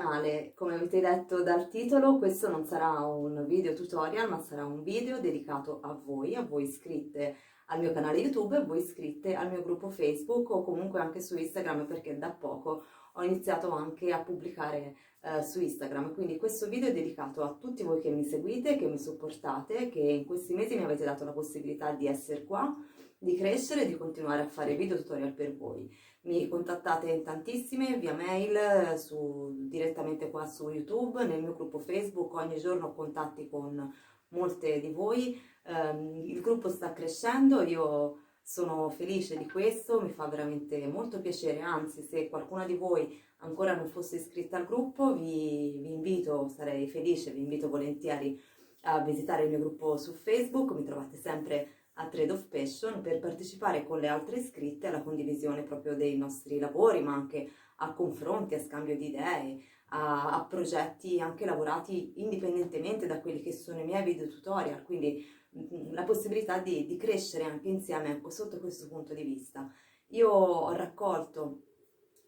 canale. Come avete letto dal titolo, questo non sarà un video tutorial, ma sarà un video dedicato a voi iscritte al mio canale YouTube e voi iscritte al mio gruppo Facebook o comunque anche su Instagram, perché da poco ho iniziato anche a pubblicare su Instagram. Quindi questo video è dedicato a tutti voi che mi seguite, che mi supportate, che in questi mesi mi avete dato la possibilità di essere qua, di crescere e di continuare a fare video tutorial per voi. Mi contattate in tantissime via mail, direttamente qua su YouTube, nel mio gruppo Facebook, ogni giorno ho contatti con molte di voi. Il gruppo sta crescendo, io sono felice di questo, mi fa veramente molto piacere, anzi se qualcuna di voi ancora non fosse iscritta al gruppo vi invito, sarei felice, vi invito volentieri a visitare il mio gruppo su Facebook, mi trovate sempre a ThreadOfPassion per partecipare con le altre iscritte alla condivisione proprio dei nostri lavori, ma anche a confronti, a scambio di idee, a progetti anche lavorati indipendentemente da quelli che sono i miei video tutorial, quindi la possibilità di crescere anche insieme sotto questo punto di vista. Io ho raccolto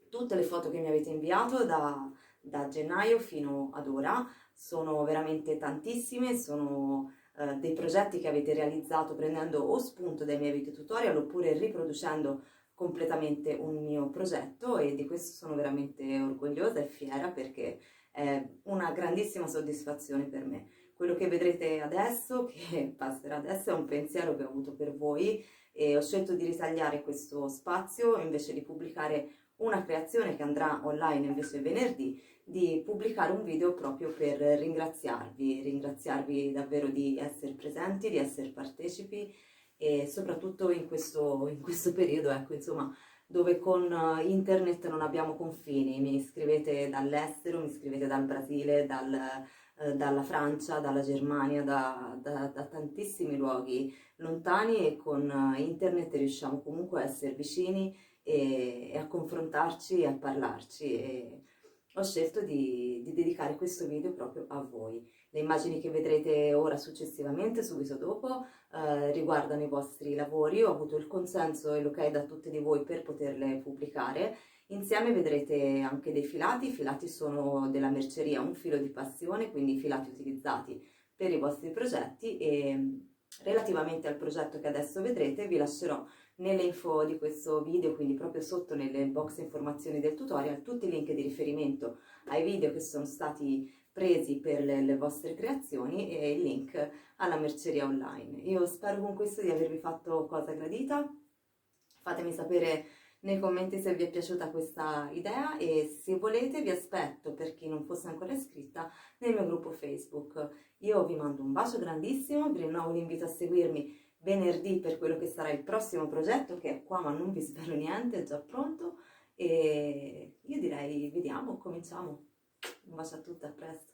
tutte le foto che mi avete inviato da gennaio fino ad ora, sono veramente tantissime, sono dei progetti che avete realizzato prendendo o spunto dai miei video tutorial oppure riproducendo completamente un mio progetto, e di questo sono veramente orgogliosa e fiera perché è una grandissima soddisfazione per me. Quello che vedrete adesso, che passerà adesso, è un pensiero che ho avuto per voi e ho scelto di ritagliare questo spazio invece di pubblicare una creazione che andrà online invece venerdì, di pubblicare un video proprio per ringraziarvi davvero di essere presenti, di essere partecipi e soprattutto in questo periodo, ecco, insomma, dove con internet non abbiamo confini, mi scrivete dall'estero, mi scrivete dal Brasile, dalla Francia, dalla Germania, da tantissimi luoghi lontani, e con internet riusciamo comunque a essere vicini e a confrontarci e a parlarci, e ho scelto di dedicare questo video proprio a voi. Le immagini che vedrete ora successivamente, subito dopo, riguardano i vostri lavori. Ho avuto il consenso e l'ok da tutti di voi per poterle pubblicare. Insieme vedrete anche dei filati. I filati sono della merceria Un Filo di Passione, quindi filati utilizzati per i vostri progetti, e relativamente al progetto che adesso vedrete vi lascerò nelle info di questo video, quindi proprio sotto nelle box informazioni del tutorial, tutti i link di riferimento ai video che sono stati presi per le vostre creazioni e il link alla merceria online. Io spero con questo di avervi fatto cosa gradita. Fatemi sapere nei commenti se vi è piaciuta questa idea, e se volete vi aspetto, per chi non fosse ancora iscritta, nel mio gruppo Facebook. Io vi mando un bacio grandissimo, vi rinnovo l'invito a seguirmi venerdì per quello che sarà il prossimo progetto, che è qua ma non vi svelo niente, è già pronto, e io direi vediamo, cominciamo. Un bacio a tutti, a presto.